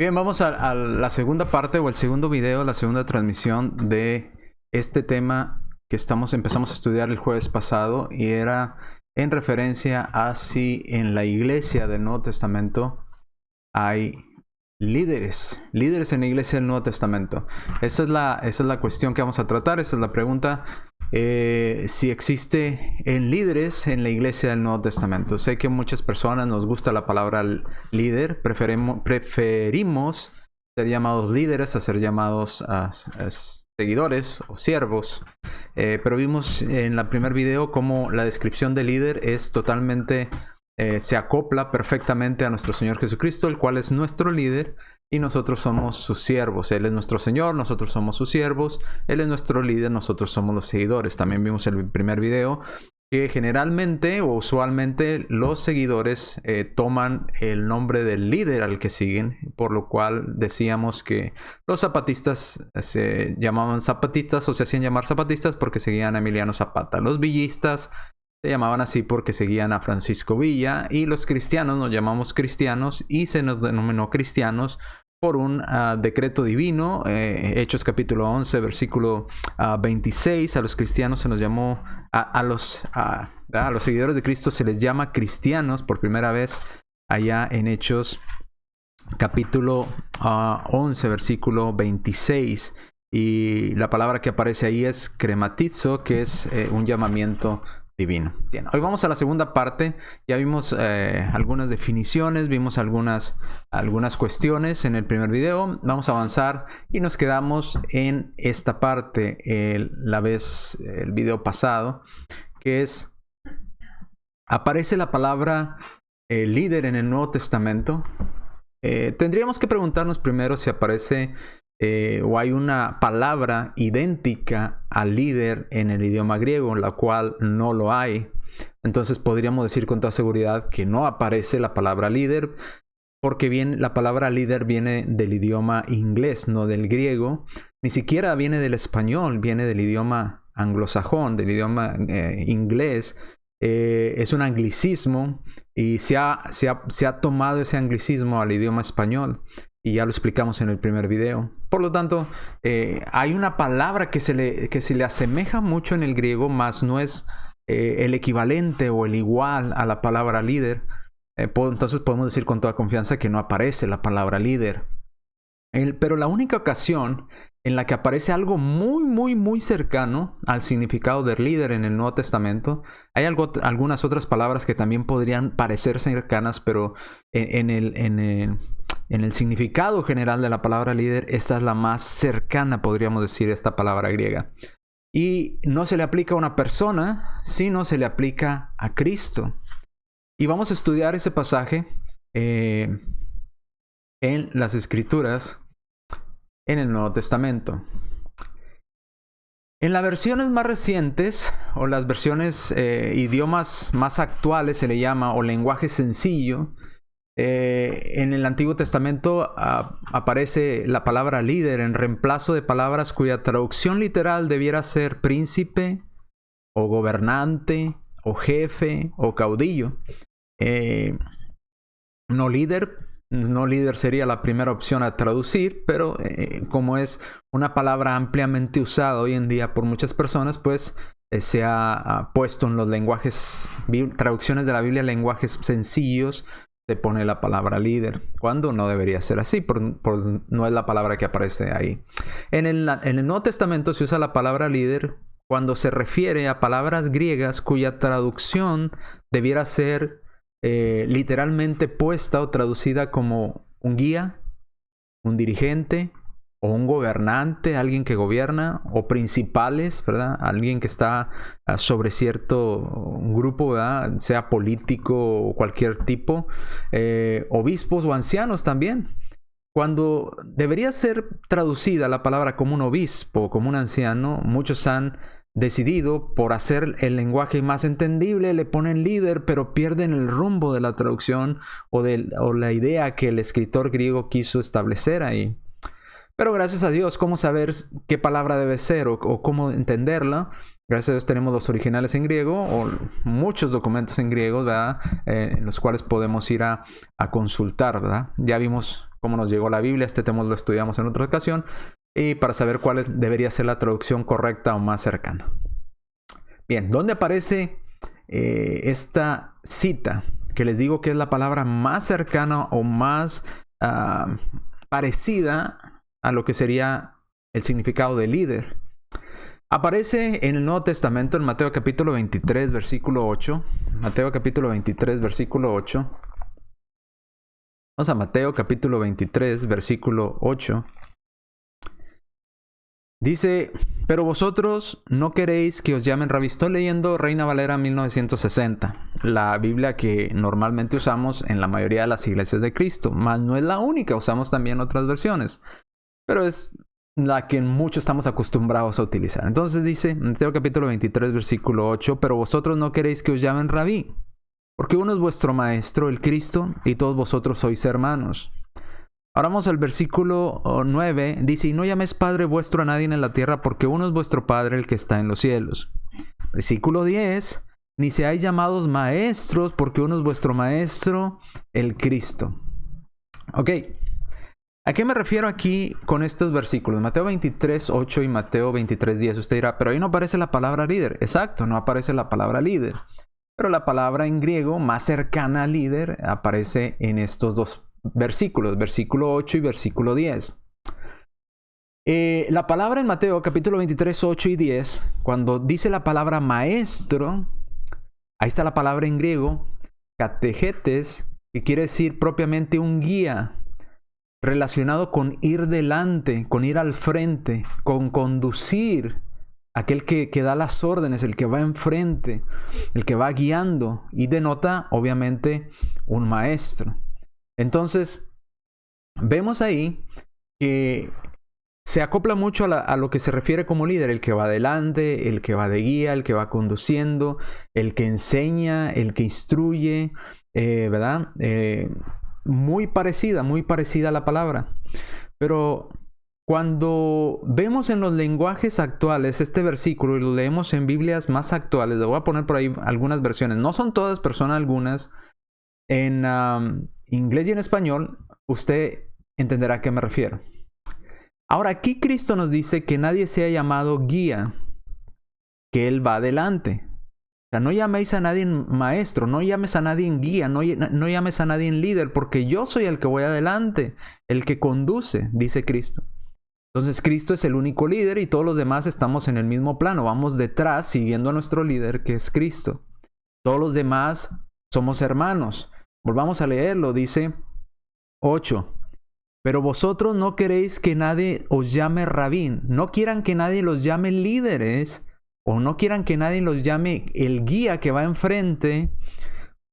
Bien, vamos a la segunda parte o el segundo video, la segunda transmisión de este tema que empezamos a estudiar el jueves pasado, y era en referencia a si en la iglesia del Nuevo Testamento hay líderes en la iglesia del Nuevo Testamento. Esa es la cuestión que vamos a tratar, esa es la pregunta. Si existe líderes en la iglesia del Nuevo Testamento. Sé que muchas personas nos gusta la palabra líder, preferimos ser llamados líderes a ser llamados a seguidores o siervos, pero vimos en el primer video cómo la descripción de líder es totalmente se acopla perfectamente a nuestro Señor Jesucristo, el cual es nuestro líder, y nosotros somos sus siervos. Él es nuestro Señor, nosotros somos sus siervos. Él es nuestro líder, nosotros somos los seguidores. También vimos en el primer video que generalmente o usualmente los seguidores toman el nombre del líder al que siguen, por lo cual decíamos que los zapatistas se llamaban zapatistas o se hacían llamar zapatistas porque seguían a Emiliano Zapata. Los villistas se llamaban así porque seguían a Francisco Villa, y los cristianos nos llamamos cristianos y se nos denominó cristianos por un decreto divino. Hechos capítulo 11 versículo 26, a los cristianos se nos llamó, a los seguidores de Cristo se les llama cristianos por primera vez allá en Hechos capítulo 11 versículo 26, y la palabra que aparece ahí es crematizo, que es un llamamiento divino. Bien, hoy vamos a la segunda parte. Ya vimos algunas definiciones, vimos algunas cuestiones en el primer video. Vamos a avanzar y nos quedamos en esta parte el video pasado, que es: aparece la palabra líder en el Nuevo Testamento. Tendríamos que preguntarnos primero si aparece o hay una palabra idéntica al líder en el idioma griego, la cual no lo hay. Entonces podríamos decir con toda seguridad que no aparece la palabra líder, porque la palabra líder viene del idioma inglés, no del griego. Ni siquiera viene del español, viene del idioma anglosajón, del idioma inglés. Es un anglicismo, y se ha tomado ese anglicismo al idioma español, y ya lo explicamos en el primer video. Por lo tanto, hay una palabra que se le asemeja mucho en el griego, mas no es el equivalente o el igual a la palabra líder. Entonces podemos decir con toda confianza que no aparece la palabra líder. Pero la única ocasión en la que aparece algo muy, muy, muy cercano al significado del líder en el Nuevo Testamento, hay algunas otras palabras que también podrían parecer cercanas, pero en el significado general de la palabra líder, esta es la más cercana, podríamos decir, a esta palabra griega. Y no se le aplica a una persona, sino se le aplica a Cristo. Y vamos a estudiar ese pasaje en las Escrituras en el Nuevo Testamento. En las versiones más recientes, o las versiones idiomas más actuales se le llama, o lenguaje sencillo, en el Antiguo Testamento aparece la palabra líder en reemplazo de palabras cuya traducción literal debiera ser príncipe, o gobernante, o jefe, o caudillo. No líder sería la primera opción a traducir, pero como es una palabra ampliamente usada hoy en día por muchas personas, pues se ha puesto en los traducciones de la Biblia, lenguajes sencillos, se pone la palabra líder, cuando no debería ser así, no es la palabra que aparece ahí. En el Nuevo Testamento se usa la palabra líder cuando se refiere a palabras griegas cuya traducción debiera ser literalmente puesta o traducida como un guía, un dirigente, o un gobernante, alguien que gobierna, o principales, ¿verdad? Alguien que está sobre cierto grupo, ¿verdad? Sea político o cualquier tipo, obispos o ancianos también. Cuando debería ser traducida la palabra como un obispo, como un anciano, muchos han decidido, por hacer el lenguaje más entendible, le ponen líder, pero pierden el rumbo de la traducción o la idea que el escritor griego quiso establecer ahí. Pero gracias a Dios, ¿cómo saber qué palabra debe ser o cómo entenderla? Gracias a Dios tenemos los originales en griego, o muchos documentos en griego, ¿verdad? En los cuales podemos ir a consultar, ¿verdad? Ya vimos cómo nos llegó la Biblia. Este tema lo estudiamos en otra ocasión. Y para saber cuál debería ser la traducción correcta o más cercana. Bien, ¿dónde aparece esta cita? Que les digo que es la palabra más cercana o más parecida a lo que sería el significado de líder. Aparece en el Nuevo Testamento en Mateo capítulo 23, versículo 8. Mateo capítulo 23, versículo 8. Vamos a Mateo capítulo 23, versículo 8. Dice, pero vosotros no queréis que os llamen rabí. Estoy leyendo Reina Valera 1960, la Biblia que normalmente usamos en la mayoría de las iglesias de Cristo, mas no es la única, usamos también otras versiones, pero es la que muchos estamos acostumbrados a utilizar. Entonces dice, Mateo capítulo 23, versículo 8, pero vosotros no queréis que os llamen rabí, porque uno es vuestro maestro, el Cristo, y todos vosotros sois hermanos. Ahora vamos al versículo 9. Dice, y no llaméis Padre vuestro a nadie en la tierra, porque uno es vuestro Padre, el que está en los cielos. Versículo 10. Ni seáis llamados maestros, porque uno es vuestro Maestro, el Cristo. Ok. ¿A qué me refiero aquí con estos versículos? Mateo 23, 8 y Mateo 23, 10. Usted dirá, pero ahí no aparece la palabra líder. Exacto, no aparece la palabra líder. Pero la palabra en griego más cercana a líder aparece en estos dos versículos, versículo 8 y versículo 10. La palabra en Mateo capítulo 23, 8 y 10, cuando dice la palabra maestro, ahí está la palabra en griego, categetes, que quiere decir propiamente un guía, relacionado con ir delante, con ir al frente, con conducir, aquel que da las órdenes, el que va enfrente, el que va guiando, y denota obviamente un maestro. Entonces, vemos ahí que se acopla mucho a lo que se refiere como líder, el que va adelante, el que va de guía, el que va conduciendo, el que enseña, el que instruye, ¿verdad? Muy parecida a la palabra. Pero cuando vemos en los lenguajes actuales este versículo y lo leemos en Biblias más actuales, le voy a poner por ahí algunas versiones, no son todas, pero son algunas, en inglés y en español, usted entenderá a qué me refiero. Ahora, aquí Cristo nos dice que nadie sea llamado guía, que Él va adelante. O sea, no llaméis a nadie maestro, no llames a nadie guía, no llames a nadie líder, porque yo soy el que voy adelante, el que conduce, dice Cristo. Entonces Cristo es el único líder y todos los demás estamos en el mismo plano, vamos detrás siguiendo a nuestro líder que es Cristo. Todos los demás somos hermanos. Volvamos a leerlo, dice 8. Pero vosotros no queréis que nadie os llame rabín. No quieran que nadie los llame líderes, o no quieran que nadie los llame el guía que va enfrente,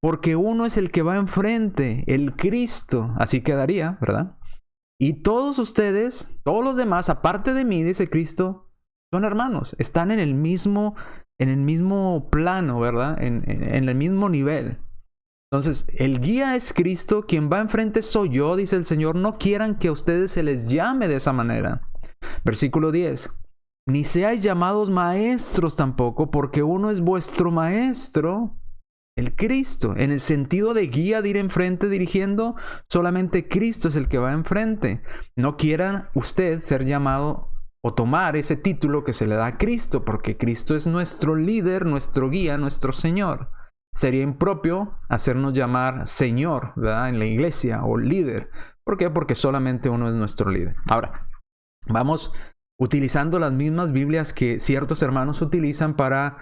porque uno es el que va enfrente, el Cristo. Así quedaría, ¿verdad? Y todos ustedes, todos los demás, aparte de mí, dice Cristo, son hermanos. Están en el mismo plano, ¿verdad? En el mismo nivel. Entonces, el guía es Cristo, quien va enfrente soy yo, dice el Señor. No quieran que a ustedes se les llame de esa manera. Versículo 10. Ni seáis llamados maestros tampoco, porque uno es vuestro maestro, el Cristo. En el sentido de guía, de ir enfrente dirigiendo, solamente Cristo es el que va enfrente. No quieran usted ser llamado o tomar ese título que se le da a Cristo, porque Cristo es nuestro líder, nuestro guía, nuestro Señor. Sería impropio hacernos llamar Señor, ¿verdad? En la iglesia, o líder. ¿Por qué? Porque solamente uno es nuestro líder. Ahora, vamos utilizando las mismas Biblias que ciertos hermanos utilizan para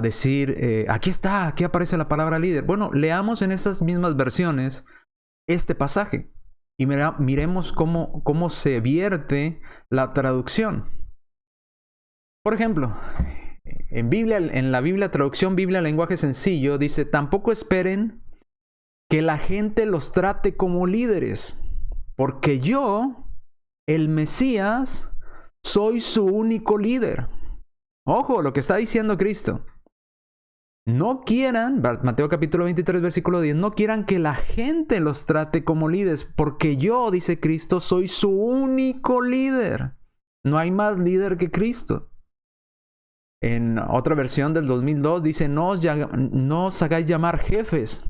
decir, aquí está, aquí aparece la palabra líder. Bueno, leamos en esas mismas versiones este pasaje y miremos cómo se vierte la traducción. Por ejemplo, en la Biblia, traducción Biblia, lenguaje sencillo, dice, tampoco esperen que la gente los trate como líderes, porque yo, el Mesías, soy su único líder. Ojo, lo que está diciendo Cristo. No quieran, Mateo capítulo 23, versículo 10, no quieran que la gente los trate como líderes, porque yo, dice Cristo, soy su único líder. No hay más líder que Cristo. En otra versión del 2002 dice, no os hagáis llamar jefes,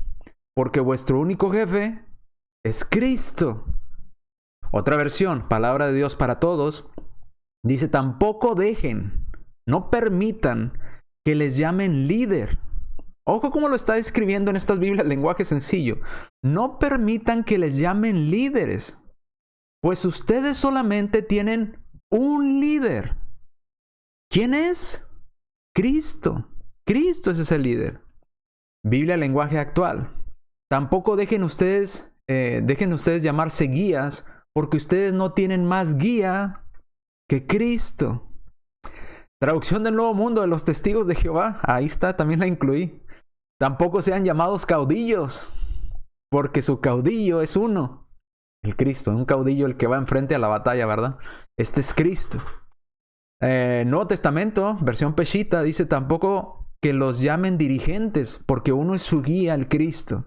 porque vuestro único jefe es Cristo. Otra versión, Palabra de Dios para Todos, dice: tampoco dejen, no permitan que les llamen líder. Ojo cómo lo está escribiendo en estas Biblias, lenguaje sencillo. No permitan que les llamen líderes, pues ustedes solamente tienen un líder. ¿Quién es? Cristo. Cristo es ese líder. Biblia, lenguaje actual. Tampoco dejen ustedes llamarse guías, porque ustedes no tienen más guía que Cristo. Traducción del Nuevo Mundo de los Testigos de Jehová. Ahí está, también la incluí. Tampoco sean llamados caudillos, porque su caudillo es uno, el Cristo. Un caudillo el que va enfrente a la batalla, ¿verdad? Este es Cristo. Nuevo Testamento, versión Peshitta, dice: tampoco que los llamen dirigentes, porque uno es su guía, el Cristo.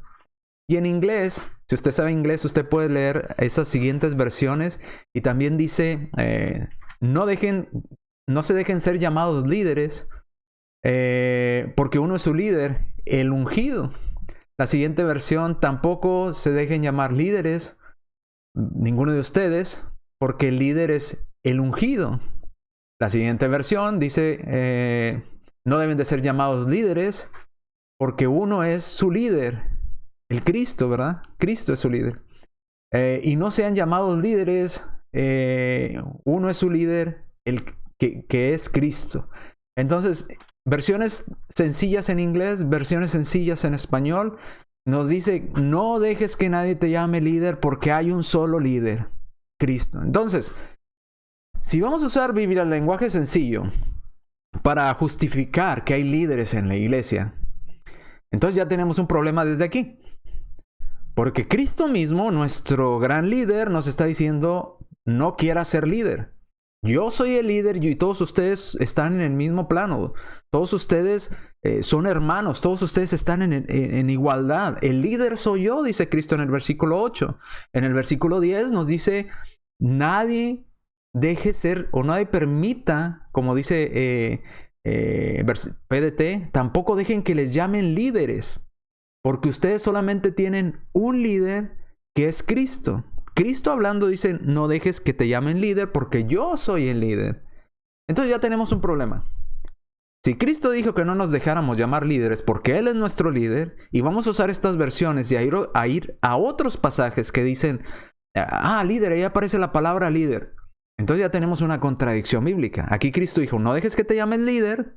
Y en inglés, si usted sabe inglés, usted puede leer esas siguientes versiones. Y también dice: no se dejen ser llamados líderes, porque uno es su líder, el ungido. La siguiente versión: tampoco se dejen llamar líderes, ninguno de ustedes, porque el líder es el ungido. La siguiente versión dice: no deben de ser llamados líderes, porque uno es su líder, el Cristo, ¿verdad? Cristo es su líder. Y no sean llamados líderes, uno es su líder, el que es Cristo. Entonces, versiones sencillas en inglés, versiones sencillas en español, nos dice: no dejes que nadie te llame líder, porque hay un solo líder, Cristo. Entonces, si vamos a usar Biblia, el lenguaje sencillo, para justificar que hay líderes en la iglesia, entonces ya tenemos un problema desde aquí. Porque Cristo mismo, nuestro gran líder, nos está diciendo: no quieras ser líder. Yo soy el líder y todos ustedes están en el mismo plano. Todos ustedes son hermanos. Todos ustedes están en igualdad. El líder soy yo, dice Cristo en el versículo 8. En el versículo 10 nos dice: nadie deje ser o nadie permita, como dice PDT, tampoco dejen que les llamen líderes, porque ustedes solamente tienen un líder, que es Cristo. Cristo hablando dice: no dejes que te llamen líder, porque yo soy el líder. Entonces ya tenemos un problema. Si Cristo dijo que no nos dejáramos llamar líderes porque Él es nuestro líder, y vamos a usar estas versiones y a ir a otros pasajes que dicen: líder, ahí aparece la palabra líder. Entonces ya tenemos una contradicción bíblica. Aquí Cristo dijo: no dejes que te llamen líder,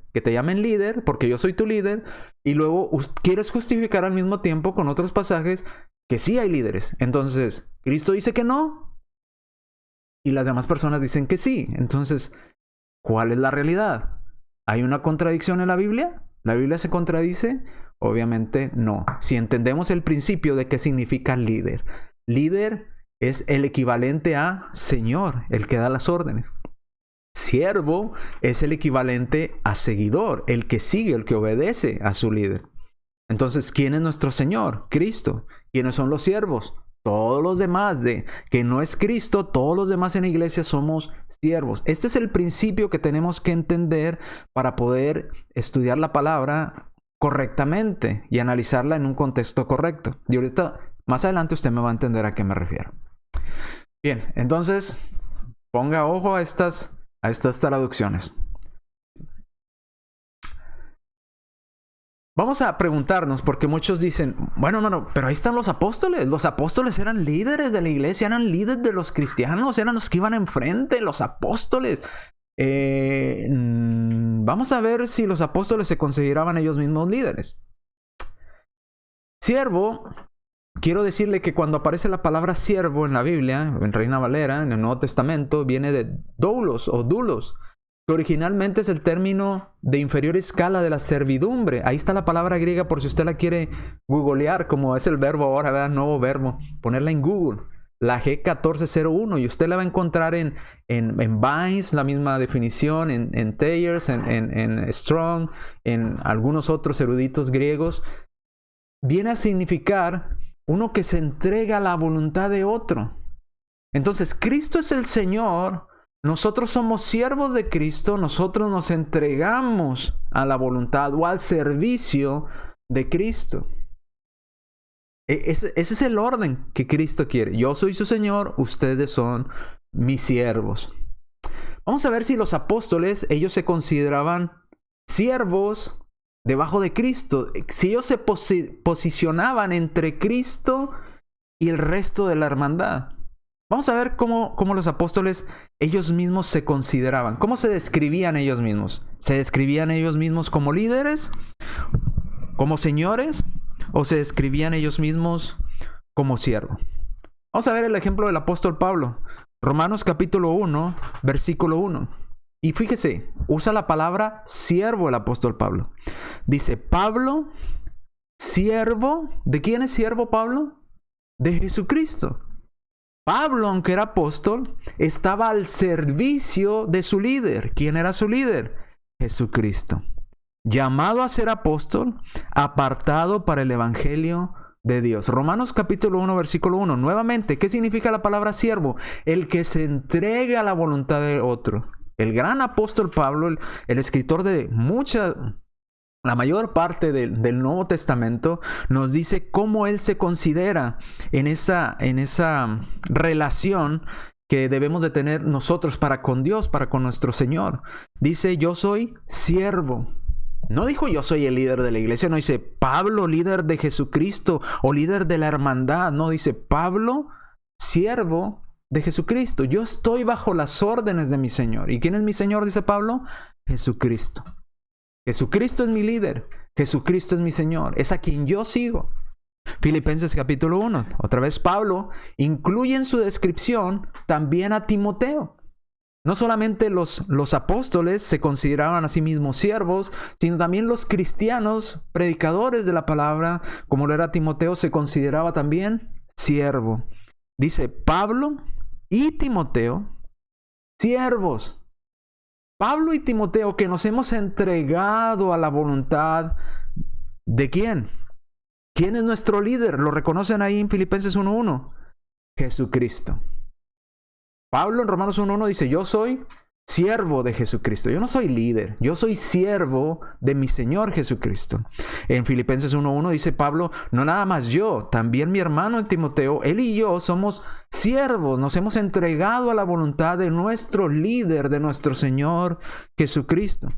porque yo soy tu líder. Y luego quieres justificar al mismo tiempo con otros pasajes que sí hay líderes. Entonces, Cristo dice que no, y las demás personas dicen que sí. Entonces, ¿cuál es la realidad? ¿Hay una contradicción en la Biblia? ¿La Biblia se contradice? Obviamente no. Si entendemos el principio de qué significa líder. Líder es el equivalente a Señor, el que da las órdenes. Siervo es el equivalente a seguidor, el que sigue, el que obedece a su líder. Entonces, ¿quién es nuestro Señor? Cristo. ¿Quiénes son los siervos? Todos los demás que no es Cristo, todos los demás en la iglesia somos siervos. Este es el principio que tenemos que entender para poder estudiar la palabra correctamente y analizarla en un contexto correcto. Y ahorita, más adelante, usted me va a entender a qué me refiero. Bien, entonces, ponga ojo a estas traducciones. Vamos a preguntarnos, porque muchos dicen: bueno, hermano, pero ahí están los apóstoles. Los apóstoles eran líderes de la iglesia, eran líderes de los cristianos, eran los que iban enfrente, los apóstoles. Vamos a ver si los apóstoles se consideraban ellos mismos líderes. Siervo, quiero decirle que cuando aparece la palabra siervo en la Biblia, en Reina Valera, en el Nuevo Testamento, viene de doulos o dulos, que originalmente es el término de inferior escala de la servidumbre. Ahí está la palabra griega por si usted la quiere googlear, como es el verbo ahora, ¿verdad? Nuevo verbo. Ponerla en Google. La G1401, y usted la va a encontrar en Vines, la misma definición, en Thayers, en Strong, en algunos otros eruditos griegos. Viene a significar uno que se entrega a la voluntad de otro. Entonces, Cristo es el Señor. Nosotros somos siervos de Cristo, nosotros nos entregamos a la voluntad o al servicio de Cristo. Ese es el orden que Cristo quiere. Yo soy su Señor, ustedes son mis siervos. Vamos a ver si los apóstoles, ellos se consideraban siervos debajo de Cristo. Si ellos se posicionaban entre Cristo y el resto de la hermandad. Vamos a ver cómo los apóstoles, ellos mismos se consideraban. ¿Cómo se describían ellos mismos? ¿Se describían ellos mismos como líderes? ¿Como señores? ¿O se describían ellos mismos como siervos? Vamos a ver el ejemplo del apóstol Pablo. Romanos capítulo 1, versículo 1. Y fíjese, usa la palabra siervo el apóstol Pablo. Dice, Pablo, siervo. ¿De quién es siervo Pablo? De Jesucristo. Pablo, aunque era apóstol, estaba al servicio de su líder. ¿Quién era su líder? Jesucristo. Llamado a ser apóstol, apartado para el evangelio de Dios. Romanos capítulo 1, versículo 1. Nuevamente, ¿qué significa la palabra siervo? El que se entrega a la voluntad de otro. El gran apóstol Pablo, el escritor de la mayor parte del Nuevo Testamento, nos dice cómo él se considera en esa relación que debemos de tener nosotros para con Dios, para con nuestro Señor. Dice, yo soy siervo. No dijo yo soy el líder de la iglesia, no dice Pablo, líder de Jesucristo o líder de la hermandad. No, dice Pablo, siervo de Jesucristo. Yo estoy bajo las órdenes de mi Señor. ¿Y quién es mi Señor? Dice Pablo, Jesucristo. Jesucristo es mi líder. Jesucristo es mi Señor. Es a quien yo sigo. Filipenses capítulo 1. Otra vez Pablo incluye en su descripción también a Timoteo. No solamente los apóstoles se consideraban a sí mismos siervos, sino también los cristianos, predicadores de la palabra, como lo era Timoteo, se consideraba también siervo. Dice Pablo y Timoteo, siervos. Pablo y Timoteo, que nos hemos entregado a la voluntad ¿de quién? ¿Quién es nuestro líder? Lo reconocen ahí en Filipenses 1:1. Jesucristo. Pablo en Romanos 1:1 dice, yo soy siervo de Jesucristo. Yo no soy líder, yo soy siervo de mi Señor Jesucristo. En Filipenses 1:1 dice Pablo, no nada más yo, también mi hermano Timoteo, él y yo somos siervos, nos hemos entregado a la voluntad de nuestro líder, de nuestro Señor Jesucristo.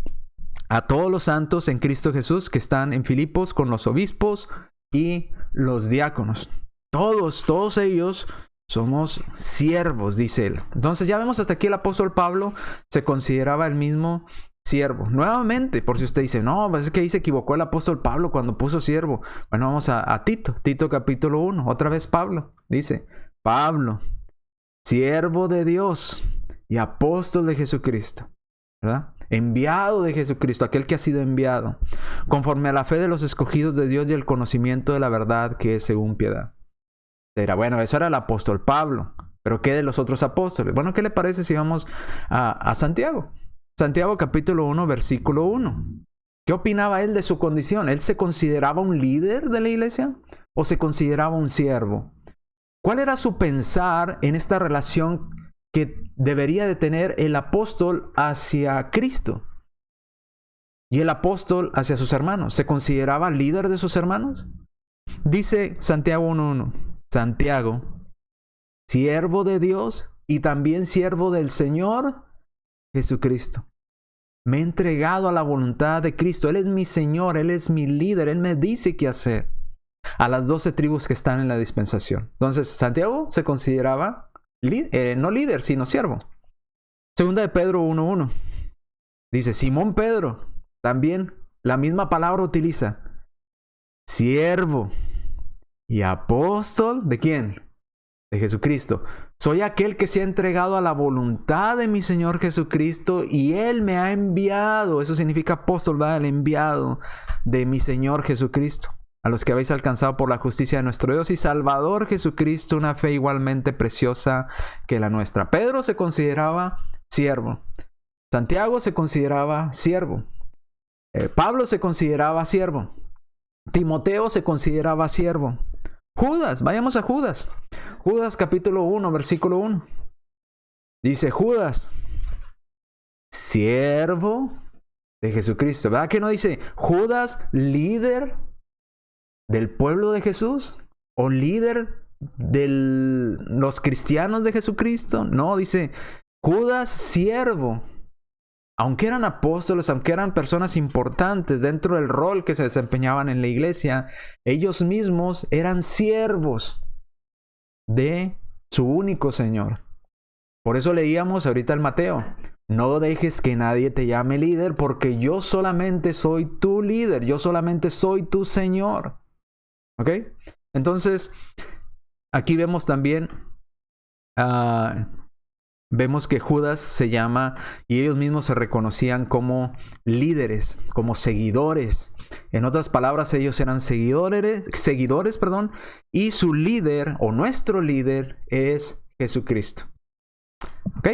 A todos los santos en Cristo Jesús que están en Filipos con los obispos y los diáconos. Todos ellos somos siervos, dice él. Entonces ya vemos hasta aquí el apóstol Pablo se consideraba el mismo siervo. Nuevamente, por si usted dice, no, pues es que ahí se equivocó el apóstol Pablo cuando puso siervo. Bueno, vamos a Tito capítulo 1. Otra vez Pablo dice, Pablo, siervo de Dios y apóstol de Jesucristo, ¿verdad? Enviado de Jesucristo, aquel que ha sido enviado, conforme a la fe de los escogidos de Dios y el conocimiento de la verdad que es según piedad. Era bueno, eso era el apóstol Pablo, pero ¿qué de los otros apóstoles? Bueno, ¿qué le parece si vamos a Santiago? Santiago capítulo 1, versículo 1. ¿Qué opinaba él de su condición? ¿Él se consideraba un líder de la iglesia o se consideraba un siervo? ¿Cuál era su pensar en esta relación que debería de tener el apóstol hacia Cristo y el apóstol hacia sus hermanos? ¿Se consideraba líder de sus hermanos? Dice Santiago 1:1. Santiago, siervo de Dios y también siervo del Señor Jesucristo. Me he entregado a la voluntad de Cristo. Él es mi Señor, Él es mi líder, Él me dice qué hacer. A las 12 tribus que están en la dispensación. Entonces, Santiago se consideraba no líder, sino siervo. Segunda de Pedro 1:1. Dice, Simón Pedro, también la misma palabra utiliza. Siervo y apóstol, ¿de quién? De Jesucristo. Soy aquel que se ha entregado a la voluntad de mi Señor Jesucristo y Él me ha enviado. Eso significa apóstol, ¿verdad? El enviado de mi Señor Jesucristo. A los que habéis alcanzado por la justicia de nuestro Dios y Salvador Jesucristo una fe igualmente preciosa que la nuestra. Pedro se consideraba siervo. Santiago se consideraba siervo. Pablo se consideraba siervo. Timoteo se consideraba siervo. Judas, vayamos a Judas. Judas capítulo 1, versículo 1. Dice Judas, siervo de Jesucristo. ¿Verdad que no dice Judas, líder del pueblo de Jesús? o líder de los cristianos de Jesucristo. No, dice Judas, siervo. Aunque eran apóstoles, aunque eran personas importantes dentro del rol que se desempeñaban en la iglesia, ellos mismos eran siervos de su único Señor. Por eso leíamos ahorita el Mateo: no dejes que nadie te llame líder, porque yo solamente soy tu líder, yo solamente soy tu Señor. ¿Ok? Entonces, aquí vemos también, vemos que Judas se llama, y ellos mismos se reconocían como líderes, como seguidores. En otras palabras, ellos eran seguidores, y su líder, o nuestro líder, es Jesucristo. ¿Ok?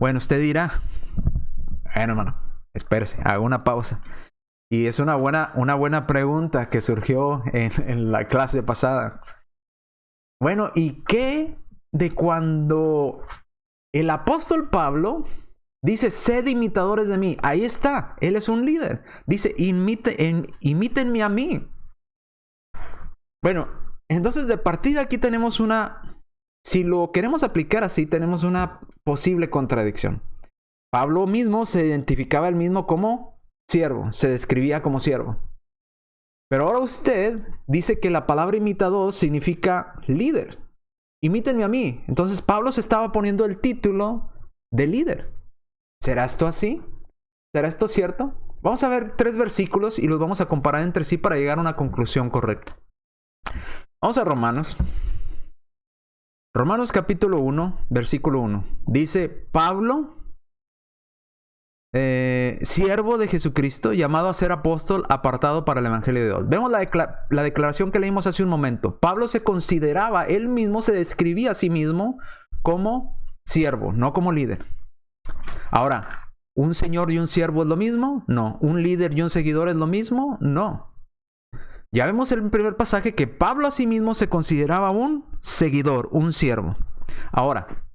Bueno, usted dirá, bueno, hermano, espérese, haga una pausa. Y es una buena pregunta que surgió en la clase pasada. Bueno, ¿y qué de cuando el apóstol Pablo dice, sed imitadores de mí? Ahí está, él es un líder. Dice, imítenme a mí. Bueno, entonces de partida aquí tenemos si lo queremos aplicar así, tenemos una posible contradicción. Pablo mismo se identificaba él mismo como siervo, se describía como siervo. Pero ahora usted dice que la palabra imitador significa líder. Imítenme a mí. Entonces Pablo se estaba poniendo el título de líder. ¿Será esto así? ¿Será esto cierto? Vamos a ver 3 versículos y los vamos a comparar entre sí para llegar a una conclusión correcta. Vamos a Romanos. Romanos capítulo 1, versículo 1. Dice, Pablo, siervo de Jesucristo, llamado a ser apóstol, apartado para el evangelio de Dios. Vemos la declaración que leímos hace un momento. Pablo se consideraba, él mismo se describía a sí mismo como siervo, no como líder. Ahora, ¿un señor y un siervo es lo mismo? No. ¿Un líder y un seguidor es lo mismo? No. Ya vemos en el primer pasaje que Pablo a sí mismo se consideraba un seguidor, un siervo. Ahora,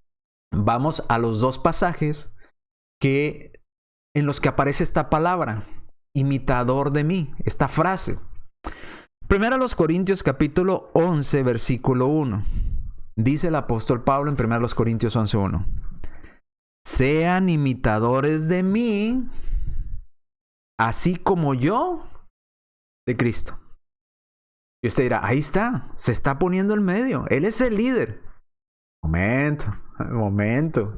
vamos a los 2 pasajes en los que aparece esta palabra, imitador de mí, esta frase. Primero a los Corintios capítulo 11, versículo 1. Dice el apóstol Pablo en 1 Corintios 11:1. Sean imitadores de mí, así como yo de Cristo. Y usted dirá, ahí está, se está poniendo en medio. Él es el líder. Momento.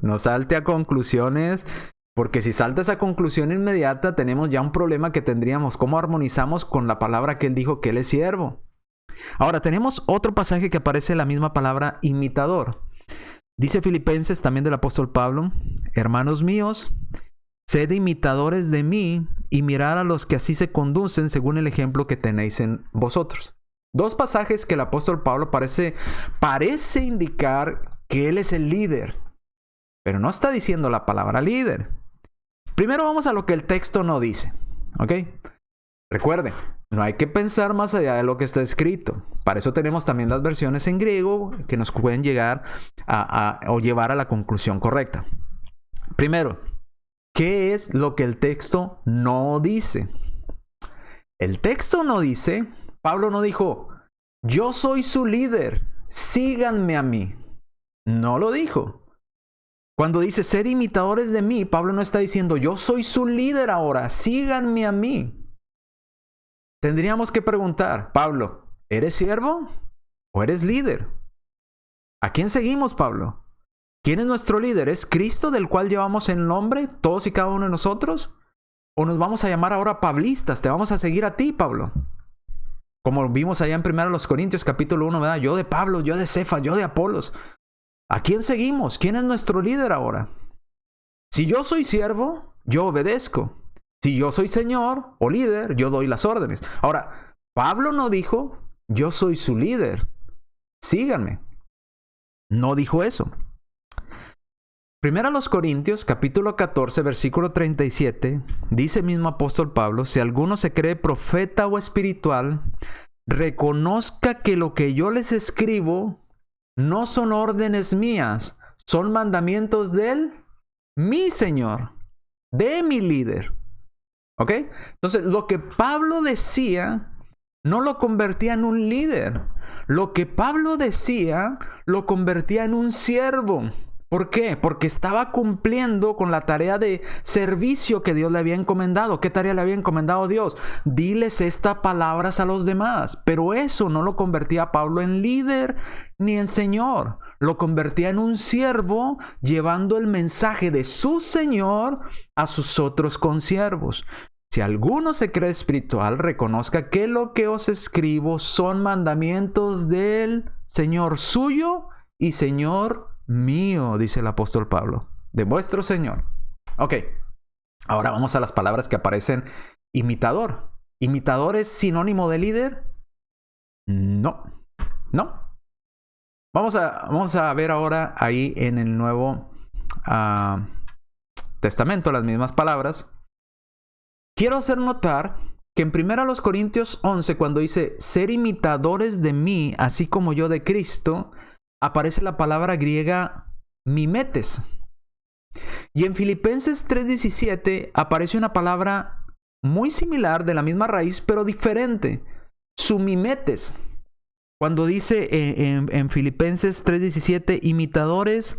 No salte a conclusiones, porque si saltas a conclusión inmediata, tenemos ya un problema que tendríamos. ¿Cómo armonizamos con la palabra que él dijo que él es siervo? Ahora, tenemos otro pasaje que aparece la misma palabra imitador. Dice Filipenses, también del apóstol Pablo, hermanos míos, sed imitadores de mí y mirad a los que así se conducen según el ejemplo que tenéis en vosotros. 2 pasajes que el apóstol Pablo parece indicar que él es el líder, pero no está diciendo la palabra líder. Primero vamos a lo que el texto no dice, ¿ok? Recuerde, no hay que pensar más allá de lo que está escrito. Para eso tenemos también las versiones en griego que nos pueden llegar o llevar a la conclusión correcta. Primero, ¿qué es lo que el texto no dice? El texto no dice, Pablo no dijo, yo soy su líder, síganme a mí. No lo dijo. Cuando dice, sed imitadores de mí, Pablo no está diciendo, yo soy su líder ahora, síganme a mí. Tendríamos que preguntar, Pablo, ¿eres siervo o eres líder? ¿A quién seguimos, Pablo? ¿Quién es nuestro líder? ¿Es Cristo, del cual llevamos el nombre, todos y cada uno de nosotros? ¿O nos vamos a llamar ahora pablistas? Te vamos a seguir a ti, Pablo. Como vimos allá en 1 Corintios capítulo 1, ¿verdad? Yo de Pablo, yo de Cefas, yo de Apolos. ¿A quién seguimos? ¿Quién es nuestro líder ahora? Si yo soy siervo, yo obedezco. Si yo soy señor o líder, yo doy las órdenes. Ahora, Pablo no dijo, yo soy su líder, síganme. No dijo eso. 1 Corintios capítulo 14, versículo 37, dice el mismo apóstol Pablo, si alguno se cree profeta o espiritual, reconozca que lo que yo les escribo no son órdenes mías, son mandamientos de él, mi Señor, de mi líder. ¿Ok? Entonces, lo que Pablo decía no lo convertía en un líder, Lo que Pablo decía lo convertía en un siervo. ¿Por qué? Porque estaba cumpliendo con la tarea de servicio que Dios le había encomendado. ¿Qué tarea le había encomendado Dios? Diles estas palabras a los demás. Pero eso no lo convertía a Pablo en líder ni en señor. Lo convertía en un siervo llevando el mensaje de su Señor a sus otros consiervos. Si alguno se cree espiritual, reconozca que lo que os escribo son mandamientos del Señor suyo y Señor mío, dice el apóstol Pablo, de vuestro Señor. Ok, ahora vamos a las palabras que aparecen. Imitador. ¿Imitador es sinónimo de líder? No. Vamos a ver ahora ahí en el Nuevo Testamento las mismas palabras. Quiero hacer notar que en 1 Corintios 11, cuando dice ser imitadores de mí, así como yo de Cristo, aparece la palabra griega mimetes. Y en Filipenses 3:17 aparece una palabra muy similar, de la misma raíz, pero diferente. Sumimetes. Cuando dice en Filipenses 3:17, imitadores,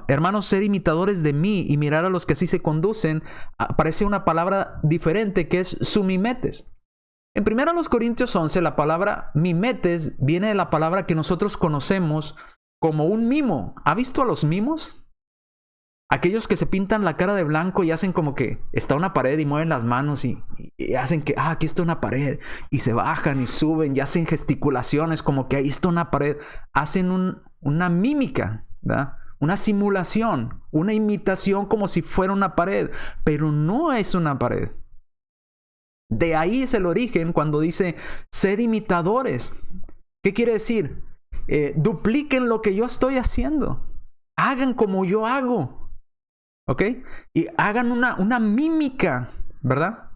hermanos, ser imitadores de mí y mirar a los que así se conducen, aparece una palabra diferente que es sumimetes. En 1 Corintios 11, la palabra mimetes viene de la palabra que nosotros conocemos como un mimo. ¿Ha visto a los mimos? Aquellos que se pintan la cara de blanco y hacen como que está una pared y mueven las manos y hacen que, aquí está una pared. Y se bajan y suben y hacen gesticulaciones como que ahí está una pared. Hacen una mímica, ¿verdad? Una simulación, una imitación como si fuera una pared. Pero no es una pared. De ahí es el origen cuando dice ser imitadores. ¿Qué quiere decir? Dupliquen lo que yo estoy haciendo. Hagan como yo hago. ¿Ok? Y hagan una mímica, ¿verdad?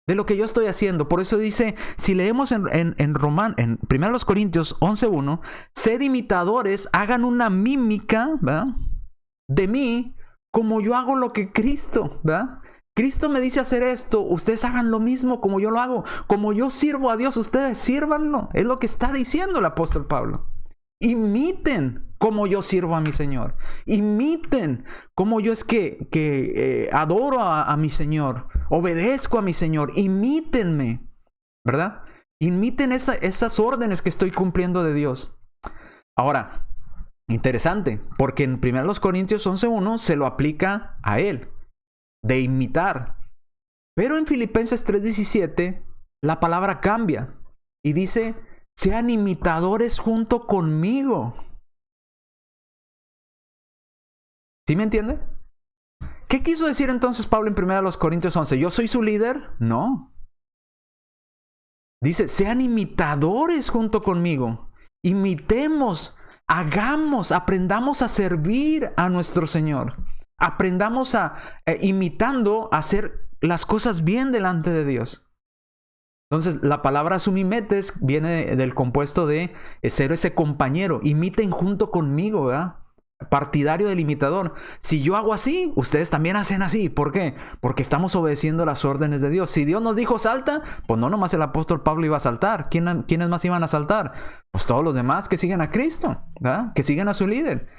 De lo que yo estoy haciendo. Por eso dice, si leemos en 1 Corintios 11:1, sed imitadores, hagan una mímica, ¿verdad? De mí, como yo hago lo que Cristo, ¿verdad? Cristo me dice hacer esto, ustedes hagan lo mismo como yo lo hago. Como yo sirvo a Dios, ustedes sírvanlo. Es lo que está diciendo el apóstol Pablo. Imiten como yo sirvo a mi Señor. Imiten como yo es que adoro a mi Señor. Obedezco a mi Señor. Imítenme, ¿verdad? Imiten esas órdenes que estoy cumpliendo de Dios. Ahora, interesante, porque en 1 Corintios 11:1 se lo aplica a él, de imitar. Pero en Filipenses 3:17 la palabra cambia y dice, sean imitadores junto conmigo. ¿Sí me entiende? ¿Qué quiso decir entonces Pablo en 1 Corintios 11? ¿Yo soy su líder? No. Dice, sean imitadores junto conmigo. Imitemos, hagamos, aprendamos a servir a nuestro Señor. Aprendamos imitando, a hacer las cosas bien delante de Dios. Entonces, la palabra sumimetes viene del compuesto de ser ese compañero. Imiten junto conmigo, ¿verdad? Partidario del imitador. Si yo hago así, ustedes también hacen así. ¿Por qué? Porque estamos obedeciendo las órdenes de Dios. Si Dios nos dijo salta, pues no nomás el apóstol Pablo iba a saltar. ¿Quiénes más iban a saltar? Pues todos los demás que siguen a Cristo, ¿verdad? Que siguen a su líder.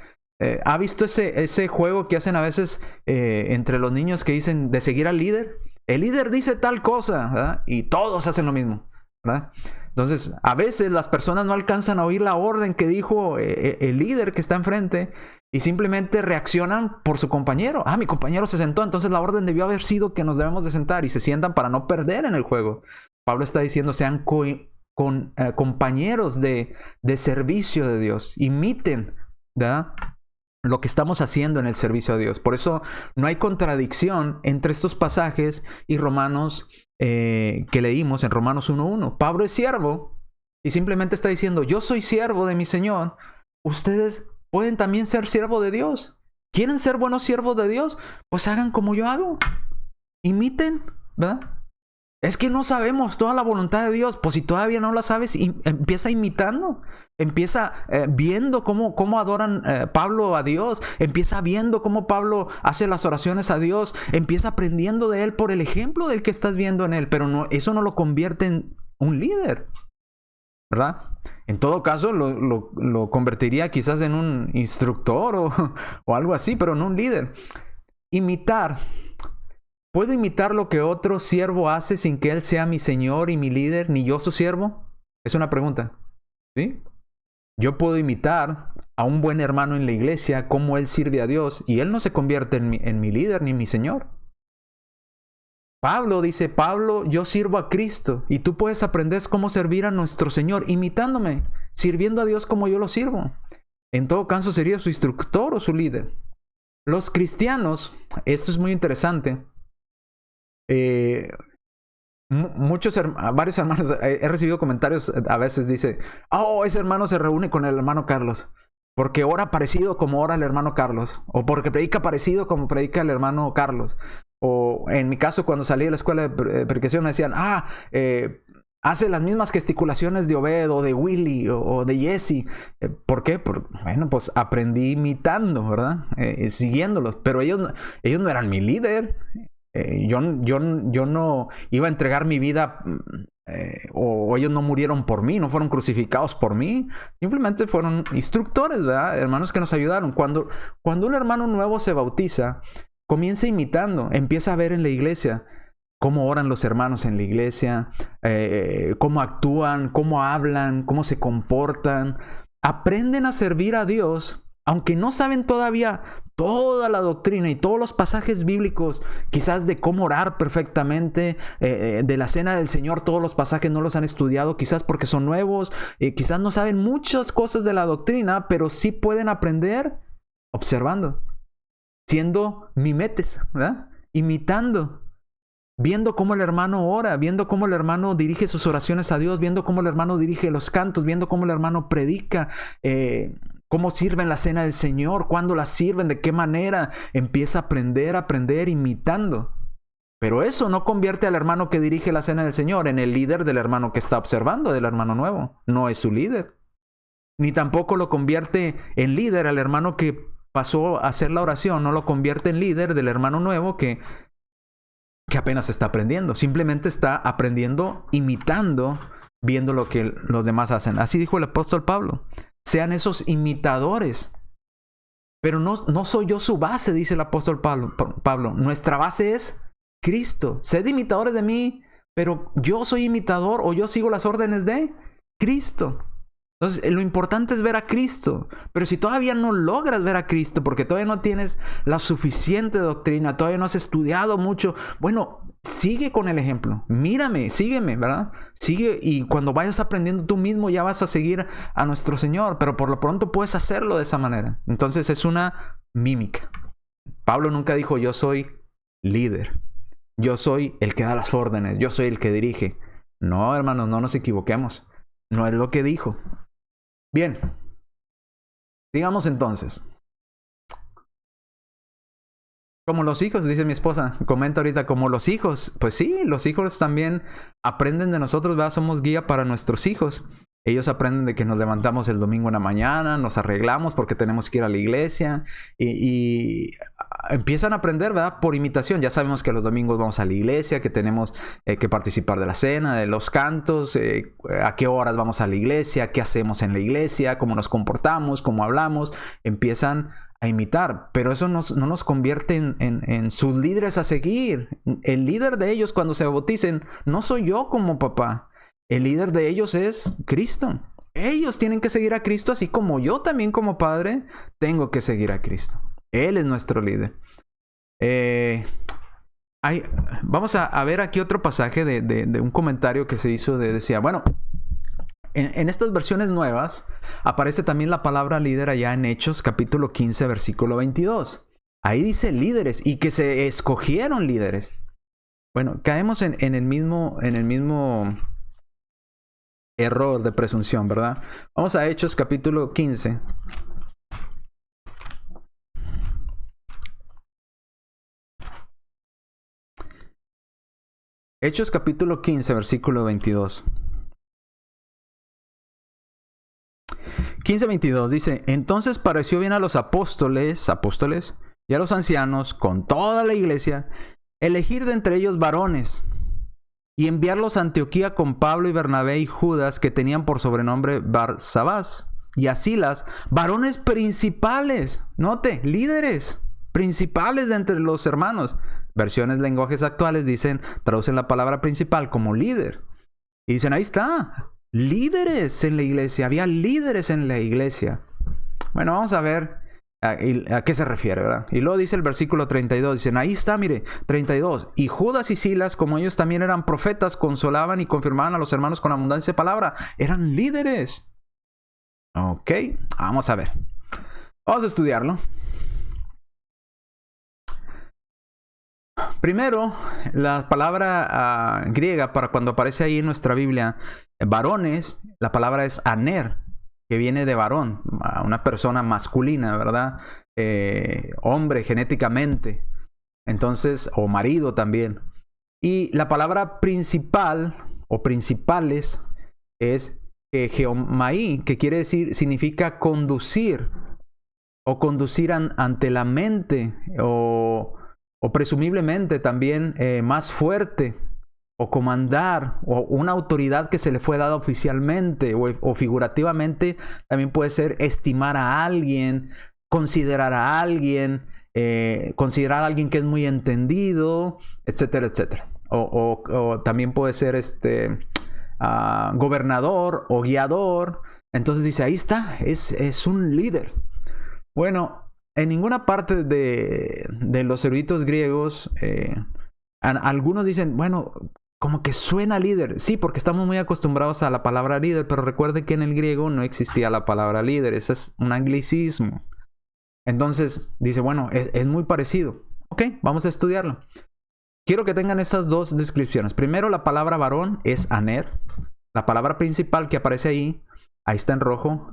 ¿Ha visto ese juego que hacen a veces entre los niños que dicen de seguir al líder? El líder dice tal cosa, ¿verdad? Y todos hacen lo mismo, ¿verdad? Entonces, a veces las personas no alcanzan a oír la orden que dijo el líder que está enfrente y simplemente reaccionan por su compañero. Mi compañero se sentó, entonces la orden debió haber sido que nos debemos de sentar y se sientan para no perder en el juego. Pablo está diciendo, sean compañeros de servicio de Dios. Imiten, ¿verdad? Lo que estamos haciendo en el servicio a Dios. Por eso no hay contradicción entre estos pasajes y Romanos que leímos en Romanos 1:1. Pablo es siervo y simplemente está diciendo, yo soy siervo de mi Señor. Ustedes pueden también ser siervo de Dios. ¿Quieren ser buenos siervos de Dios? Pues hagan como yo hago. Imiten, ¿verdad? Es que no sabemos toda la voluntad de Dios. Pues si todavía no la sabes, empieza imitando. Empieza viendo cómo adoran Pablo a Dios. Empieza viendo cómo Pablo hace las oraciones a Dios. Empieza aprendiendo de él por el ejemplo del que estás viendo en él. Pero no, eso no lo convierte en un líder. ¿verdad? En todo caso, lo convertiría quizás en un instructor o algo así, pero no un líder. Imitar. ¿Puedo imitar lo que otro siervo hace sin que él sea mi señor y mi líder, ni yo su siervo? Es una pregunta. ¿Sí? Yo puedo imitar a un buen hermano en la iglesia, cómo él sirve a Dios, y él no se convierte en mi líder ni mi señor. Pablo dice, Pablo, yo sirvo a Cristo, y tú puedes aprender cómo servir a nuestro Señor, imitándome, sirviendo a Dios como yo lo sirvo. En todo caso, sería su instructor o su líder. Los cristianos, esto es muy interesante, varios hermanos, he recibido comentarios, a veces dice, oh, ese hermano se reúne con el hermano Carlos, porque ora parecido como ora el hermano Carlos, o porque predica parecido como predica el hermano Carlos. O en mi caso, cuando salí de la escuela de predicación me decían, hace las mismas gesticulaciones de Obed o de Willy o de Jesse. ¿Por qué? Bueno, pues aprendí imitando, ¿verdad? Siguiéndolos, pero ellos no eran mi líder. Yo no iba a entregar mi vida, o ellos no murieron por mí, no fueron crucificados por mí, simplemente fueron instructores, ¿verdad? Hermanos que nos ayudaron. Cuando un hermano nuevo se bautiza, comienza imitando, empieza a ver en la iglesia cómo oran los hermanos en la iglesia, cómo actúan, cómo hablan, cómo se comportan. Aprenden a servir a Dios, aunque no saben todavía toda la doctrina y todos los pasajes bíblicos, quizás de cómo orar perfectamente, de la cena del Señor, todos los pasajes no los han estudiado, quizás porque son nuevos, quizás no saben muchas cosas de la doctrina, pero sí pueden aprender observando, siendo mimetes, ¿verdad? Imitando, viendo cómo el hermano ora, viendo cómo el hermano dirige sus oraciones a Dios, viendo cómo el hermano dirige los cantos, viendo cómo el hermano predica, cómo sirven la cena del Señor, cuándo la sirven, de qué manera. Empieza a aprender imitando. Pero eso no convierte al hermano que dirige la cena del Señor en el líder del hermano que está observando, del hermano nuevo. No es su líder. Ni tampoco lo convierte en líder al hermano que pasó a hacer la oración. No lo convierte en líder del hermano nuevo que apenas está aprendiendo. Simplemente está aprendiendo, imitando, viendo lo que los demás hacen. Así dijo el apóstol Pablo. Sean esos imitadores. Pero no soy yo su base, dice el apóstol Pablo. Nuestra base es Cristo. Sed imitadores de mí, pero yo soy imitador o yo sigo las órdenes de Cristo. Entonces, lo importante es ver a Cristo. Pero si todavía no logras ver a Cristo, porque todavía no tienes la suficiente doctrina, todavía no has estudiado mucho, bueno, sigue con el ejemplo. Mírame, sígueme, ¿verdad? Sigue, y cuando vayas aprendiendo tú mismo ya vas a seguir a nuestro Señor. Pero por lo pronto puedes hacerlo de esa manera. Entonces es una mímica. Pablo nunca dijo, yo soy líder. Yo soy el que da las órdenes. Yo soy el que dirige. No, hermanos, no nos equivoquemos. No es lo que dijo. Bien, digamos entonces, como los hijos, dice mi esposa, comenta ahorita, como los hijos, pues sí, los hijos también aprenden de nosotros, ¿verdad? Somos guía para nuestros hijos. Ellos aprenden de que nos levantamos el domingo en la mañana, nos arreglamos porque tenemos que ir a la iglesia y empiezan a aprender, ¿verdad? Por imitación. Ya sabemos que los domingos vamos a la iglesia, que tenemos que participar de la cena, de los cantos, a qué horas vamos a la iglesia, qué hacemos en la iglesia, cómo nos comportamos, cómo hablamos. Empiezan a imitar, pero eso no nos convierte en sus líderes a seguir. El líder de ellos cuando se bauticen no soy yo como papá. El líder de ellos es Cristo. Ellos tienen que seguir a Cristo, así como yo también como padre tengo que seguir a Cristo. Él es nuestro líder. Vamos a ver aquí otro pasaje de un comentario que se hizo. Decía, bueno, en estas versiones nuevas aparece también la palabra líder allá en Hechos capítulo 15 versículo 22. Ahí dice líderes y que se escogieron líderes. Bueno, caemos en el mismo error de presunción, ¿verdad? Vamos a Hechos capítulo 15. Hechos capítulo 15, versículo 22. 15:22 dice, entonces pareció bien a los apóstoles y a los ancianos con toda la iglesia elegir de entre ellos varones y enviarlos a Antioquía con Pablo y Bernabé y Judas, que tenían por sobrenombre Barsabás, y a Silas, varones principales, note, líderes principales de entre los hermanos. Versiones lenguajes actuales traducen la palabra principal como líder. Y dicen, ahí está, líderes en la iglesia, había líderes en la iglesia. Bueno, vamos a ver a qué se refiere, ¿verdad? Y luego dice el versículo 32, dicen, ahí está, mire, 32. Y Judas y Silas, como ellos también eran profetas, consolaban y confirmaban a los hermanos con abundancia de palabra. Eran líderes. Ok, vamos a ver. Vamos a estudiarlo. Primero, la palabra griega para cuando aparece ahí en nuestra Biblia, varones, la palabra es aner, que viene de varón, una persona masculina, ¿verdad? Hombre genéticamente. Entonces, o marido también. Y la palabra principal o principales es geomaí, que quiere decir, significa conducir o conducir ante la mente o presumiblemente también más fuerte, o comandar, o una autoridad que se le fue dada oficialmente o figurativamente. También puede ser estimar a alguien, considerar a alguien que es muy entendido, etcétera, etcétera. O también puede ser gobernador o guiador. Entonces dice, ahí está, es un líder. Bueno, en ninguna parte de los eruditos griegos, algunos dicen, bueno, como que suena líder. Sí, porque estamos muy acostumbrados a la palabra líder, pero recuerden que en el griego no existía la palabra líder. Ese es un anglicismo. Entonces, dice, bueno, es muy parecido. Ok, vamos a estudiarlo. Quiero que tengan esas dos descripciones. Primero, la palabra varón es aner. La palabra principal que aparece ahí está en rojo,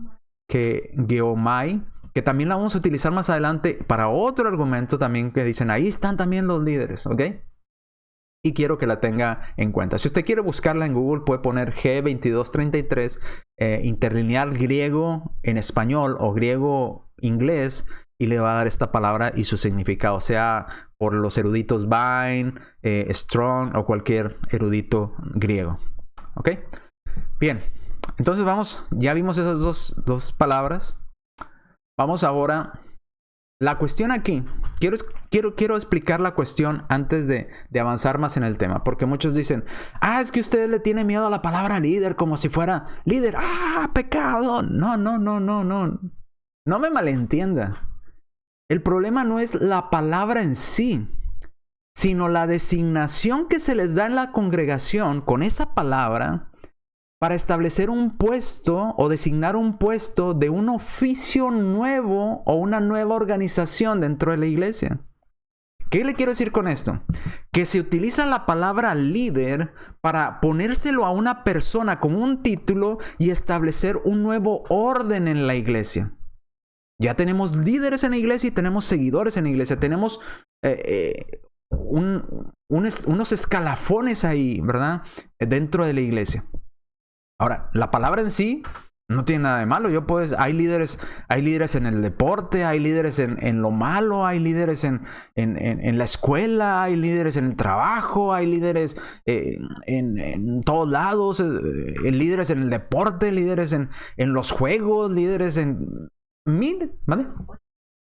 que geomai, que también la vamos a utilizar más adelante para otro argumento también, que dicen, ahí están también los líderes, ¿ok? Y quiero que la tenga en cuenta. Si usted quiere buscarla en Google, puede poner G2233, interlineal griego en español o griego inglés, y le va a dar esta palabra y su significado, sea por los eruditos Vine, Strong o cualquier erudito griego, ¿ok? Bien, entonces vamos, ya vimos esas dos palabras. Vamos ahora, la cuestión aquí, quiero explicar la cuestión antes de avanzar más en el tema, porque muchos dicen, es que usted le tiene miedo a la palabra líder, como si fuera líder, pecado. No me malentienda. El problema no es la palabra en sí, sino la designación que se les da en la congregación con esa palabra para establecer un puesto o designar un puesto de un oficio nuevo o una nueva organización dentro de la iglesia. ¿Qué le quiero decir con esto? Que se utiliza la palabra líder para ponérselo a una persona como un título y establecer un nuevo orden en la iglesia. Ya tenemos líderes en la iglesia y tenemos seguidores en la iglesia. Tenemos unos escalafones ahí, ¿verdad? Dentro de la iglesia. Ahora, la palabra en sí no tiene nada de malo. Hay líderes en el deporte, hay líderes en lo malo, hay líderes en la escuela, hay líderes en el trabajo, hay líderes en todos lados, líderes en el deporte, líderes en los juegos, líderes ¿vale?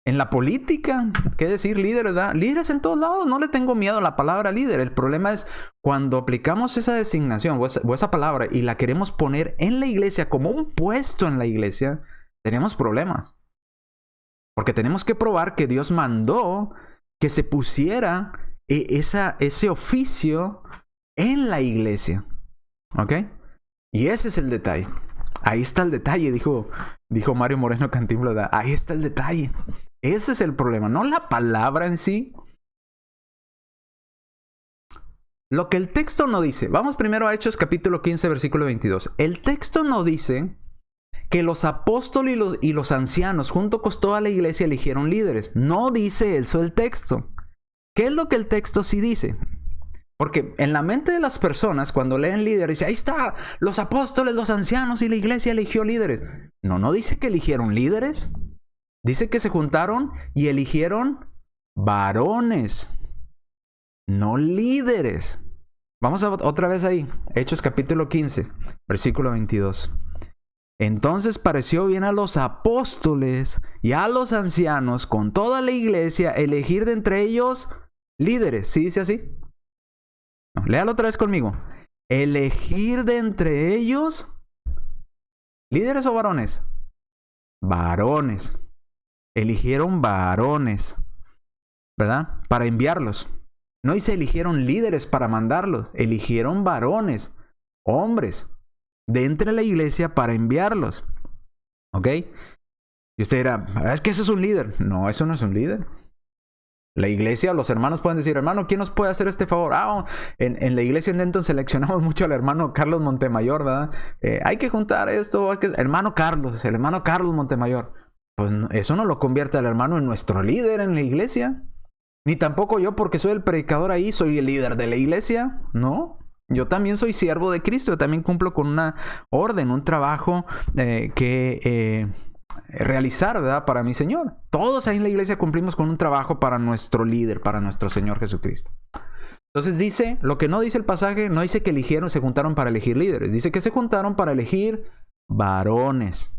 En la política, ¿qué decir? Líderes, ¿verdad? Líderes en todos lados. No le tengo miedo a la palabra líder. El problema es cuando aplicamos esa designación o esa palabra y la queremos poner en la iglesia como un puesto en la iglesia, tenemos problemas. Porque tenemos que probar que Dios mandó que se pusiera ese oficio en la iglesia. ¿Ok? Y ese es el detalle. Ahí está el detalle, dijo Mario Moreno Cantinflas. Ahí está el detalle. Ese es el problema, no la palabra en sí. Lo que el texto no dice. Vamos primero a Hechos capítulo 15, versículo 22. El texto no dice que los apóstoles y los ancianos junto con toda la iglesia eligieron líderes. No dice eso el texto. ¿Qué es lo que el texto sí dice? Porque en la mente de las personas, cuando leen líderes, dice, ahí está, los apóstoles, los ancianos y la iglesia eligió líderes. No dice que eligieron líderes. Dice que se juntaron y eligieron varones, no líderes. Vamos otra vez ahí. Hechos capítulo 15, versículo 22. Entonces pareció bien a los apóstoles y a los ancianos con toda la iglesia elegir de entre ellos líderes. ¿Sí dice así? No, léalo otra vez conmigo. Elegir de entre ellos líderes o varones. Varones. Eligieron varones, ¿verdad? Para enviarlos. No se eligieron líderes para mandarlos. Eligieron varones, hombres, de entre la iglesia para enviarlos. ¿Ok? Y usted dirá, es que ese es un líder. No, eso no es un líder. La iglesia, los hermanos pueden decir, hermano, ¿quién nos puede hacer este favor? En la iglesia en Denton seleccionamos mucho al hermano Carlos Montemayor, ¿verdad? Hay que juntar esto, hermano Carlos, el hermano Carlos Montemayor. Pues eso no lo convierte al hermano en nuestro líder en la iglesia. Ni tampoco yo, porque soy el predicador ahí, soy el líder de la iglesia. No, yo también soy siervo de Cristo. Yo también cumplo con una orden, un trabajo que realizar, ¿verdad? Para mi Señor. Todos ahí en la iglesia cumplimos con un trabajo para nuestro líder, para nuestro Señor Jesucristo. Entonces dice, lo que no dice el pasaje, no dice que eligieron, se juntaron para elegir líderes. Dice que se juntaron para elegir varones.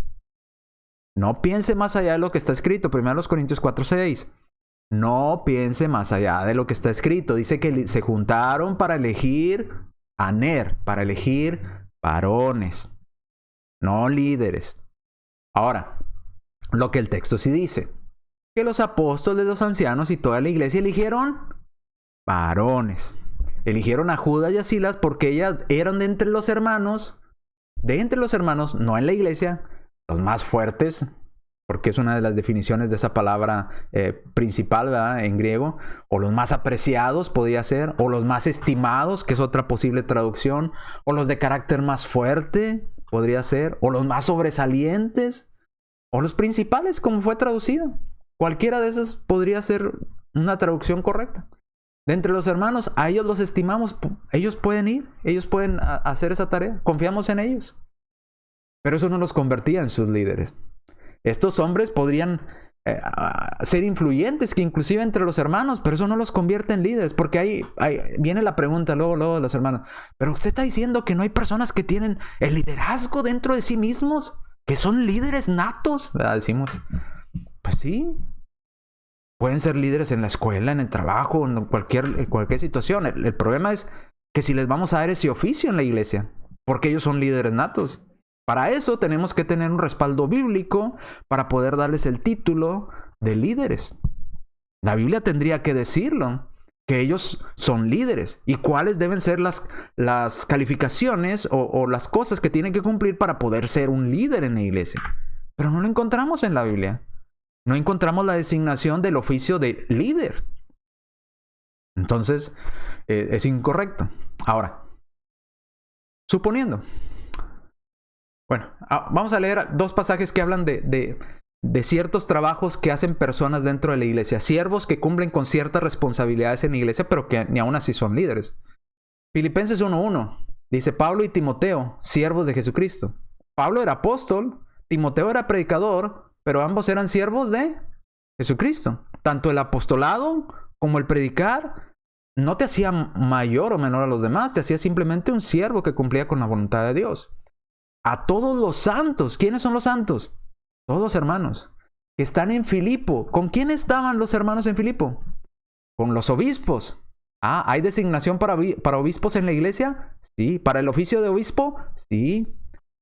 No piense más allá de lo que está escrito. 1 Corintios 4:6. No piense más allá de lo que está escrito. Dice que se juntaron para elegir aner, para elegir varones, no líderes. Ahora, lo que el texto sí dice, que los apóstoles, los ancianos y toda la iglesia eligieron varones. Eligieron a Judas y a Silas porque ellas eran de entre los hermanos, no en la iglesia, los más fuertes, porque es una de las definiciones de esa palabra principal, ¿verdad? En griego, o los más apreciados podría ser, o los más estimados, que es otra posible traducción, o los de carácter más fuerte podría ser, o los más sobresalientes, o los principales, como fue traducido. Cualquiera de esas podría ser una traducción correcta. De entre los hermanos, a ellos los estimamos, ellos pueden ir, ellos pueden hacer esa tarea, confiamos en ellos. Pero eso no los convertía en sus líderes. Estos hombres podrían ser influyentes, que inclusive entre los hermanos, pero eso no los convierte en líderes, porque ahí viene la pregunta luego de los hermanos. Pero usted está diciendo que no hay personas que tienen el liderazgo dentro de sí mismos, que son líderes natos. Decimos, pues sí, pueden ser líderes en la escuela, en el trabajo, en cualquier situación. El problema es que si les vamos a dar ese oficio en la iglesia, porque ellos son líderes natos. Para eso tenemos que tener un respaldo bíblico para poder darles el título de líderes. La Biblia tendría que decirlo, que ellos son líderes y cuáles deben ser las calificaciones o las cosas que tienen que cumplir para poder ser un líder en la iglesia. Pero no lo encontramos en la Biblia. No encontramos la designación del oficio de líder. Entonces, es incorrecto. Ahora, suponiendo... Bueno, vamos a leer dos pasajes que hablan de ciertos trabajos que hacen personas dentro de la iglesia. Siervos que cumplen con ciertas responsabilidades en la iglesia, pero que ni aún así son líderes. Filipenses 1:1 dice, Pablo y Timoteo, siervos de Jesucristo. Pablo era apóstol, Timoteo era predicador, pero ambos eran siervos de Jesucristo. Tanto el apostolado como el predicar no te hacía mayor o menor a los demás, te hacía simplemente un siervo que cumplía con la voluntad de Dios. A todos los santos. ¿Quiénes son los santos? Todos los hermanos que están en Filipo. ¿Con quién estaban los hermanos en Filipo? Con los obispos. ¿Hay designación para obispos en la iglesia? Sí. ¿Para el oficio de obispo? Sí.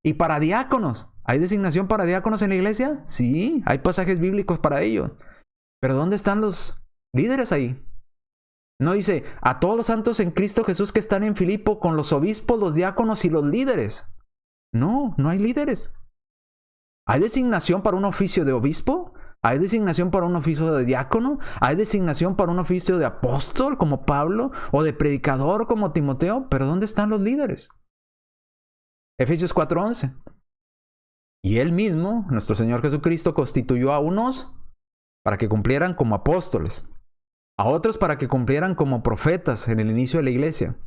¿Y para diáconos? ¿Hay designación para diáconos en la iglesia? Sí. Hay pasajes bíblicos para ello. Pero ¿dónde están los líderes ahí? No dice, a todos los santos en Cristo Jesús que están en Filipo con los obispos, los diáconos y los líderes. No, no hay líderes. ¿Hay designación para un oficio de obispo? ¿Hay designación para un oficio de diácono? ¿Hay designación para un oficio de apóstol como Pablo? ¿O de predicador como Timoteo? ¿Pero dónde están los líderes? Efesios 4:11. Y él mismo, nuestro Señor Jesucristo, constituyó a unos para que cumplieran como apóstoles, a otros para que cumplieran como profetas en el inicio de la iglesia,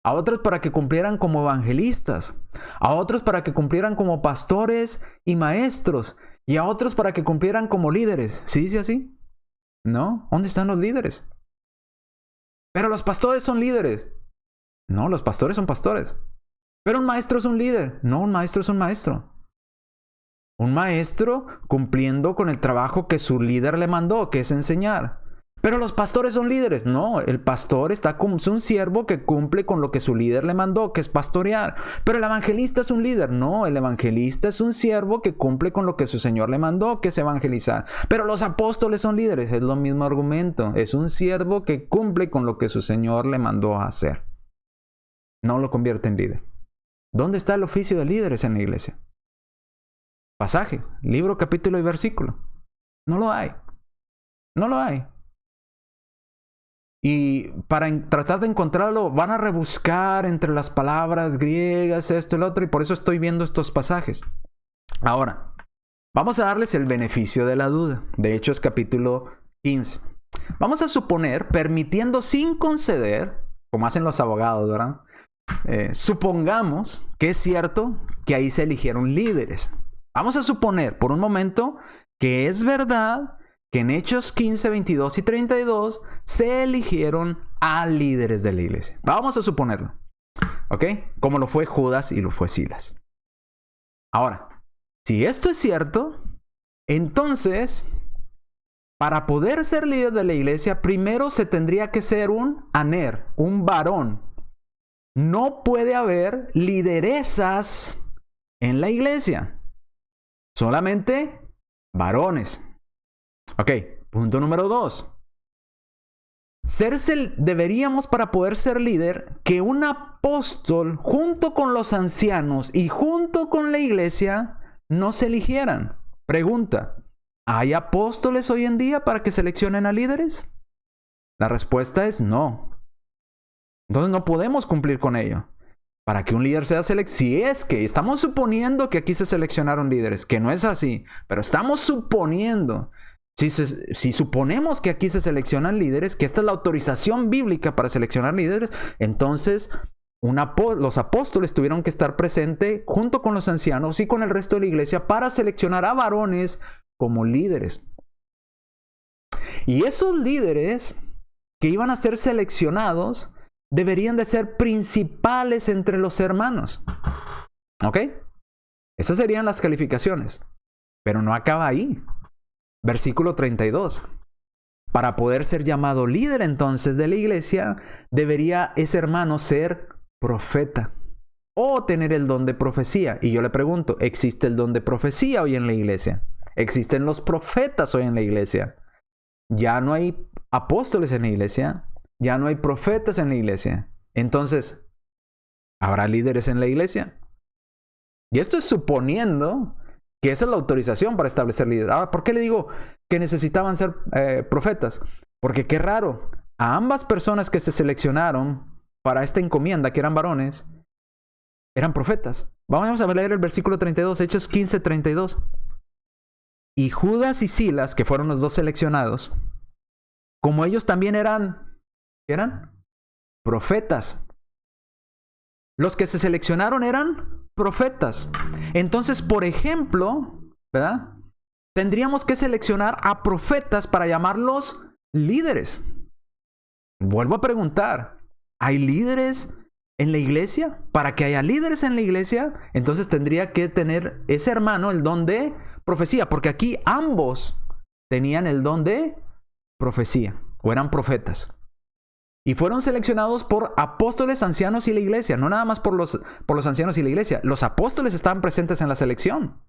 a otros para que cumplieran como evangelistas, a otros para que cumplieran como pastores y maestros, y a otros para que cumplieran como líderes. ¿Sí dice así? ¿No? ¿Dónde están los líderes? Pero los pastores son líderes. No, los pastores son pastores. Pero un maestro es un líder. No, un maestro es un maestro. Un maestro cumpliendo con el trabajo que su líder le mandó, que es enseñar. Pero los pastores son líderes. No, el pastor está como un siervo que cumple con lo que su líder le mandó, que es pastorear. Pero el evangelista es un líder. No, el evangelista es un siervo que cumple con lo que su Señor le mandó, que es evangelizar. Pero los apóstoles son líderes. Es lo mismo argumento. Es un siervo que cumple con lo que su Señor le mandó a hacer. No lo convierte en líder. ¿Dónde está el oficio de líderes en la iglesia? Pasaje, libro, capítulo y versículo. No lo hay. No lo hay. Y para tratar de encontrarlo, van a rebuscar entre las palabras griegas, esto y lo otro, y por eso estoy viendo estos pasajes. Ahora, vamos a darles el beneficio de la duda. De Hechos capítulo 15. Vamos a suponer, permitiendo sin conceder, como hacen los abogados, ¿verdad? Supongamos que es cierto que ahí se eligieron líderes. Vamos a suponer por un momento que es verdad que en Hechos 15, 22 y 32 se eligieron a líderes de la iglesia. Vamos a suponerlo. ¿Ok? Como lo fue Judas y lo fue Silas. Ahora, si esto es cierto, entonces, para poder ser líder de la iglesia, primero se tendría que ser un aner, un varón. No puede haber lideresas en la iglesia. Solamente varones. Ok, punto número 2. Deberíamos, para poder ser líder, que un apóstol junto con los ancianos y junto con la iglesia no se eligieran. Pregunta, ¿hay apóstoles hoy en día para que seleccionen a líderes? La respuesta es no. Entonces no podemos cumplir con ello. Para que un líder sea seleccionado, si es que estamos suponiendo que aquí se seleccionaron líderes, que no es así, pero estamos suponiendo, si suponemos que aquí se seleccionan líderes, que esta es la autorización bíblica para seleccionar líderes, entonces los apóstoles tuvieron que estar presentes junto con los ancianos y con el resto de la iglesia para seleccionar a varones como líderes. Y esos líderes que iban a ser seleccionados deberían de ser principales entre los hermanos. ¿Ok? Esas serían las calificaciones. Pero no acaba ahí. Versículo 32. Para poder ser llamado líder entonces de la iglesia, debería ese hermano ser profeta o tener el don de profecía. Y yo le pregunto, ¿existe el don de profecía hoy en la iglesia? ¿Existen los profetas hoy en la iglesia? Ya no hay apóstoles en la iglesia. Ya no hay profetas en la iglesia. Entonces, ¿habrá líderes en la iglesia? Y esto es suponiendo que esa es la autorización para establecer líderes. Ahora, ¿por qué le digo que necesitaban ser profetas? Porque qué raro. A ambas personas que se seleccionaron para esta encomienda, que eran varones, eran profetas. Vamos a leer el versículo 32, Hechos 15, 32. Y Judas y Silas, que fueron los dos seleccionados, como ellos también eran profetas. Los que se seleccionaron eran profetas. Entonces, por ejemplo, ¿verdad? Tendríamos que seleccionar a profetas para llamarlos líderes. Vuelvo a preguntar, ¿hay líderes en la iglesia? Para que haya líderes en la iglesia, entonces tendría que tener ese hermano el don de profecía, porque aquí ambos tenían el don de profecía o eran profetas. Y fueron seleccionados por apóstoles, ancianos y la iglesia. No nada más por los ancianos y la iglesia. Los apóstoles estaban presentes en la selección.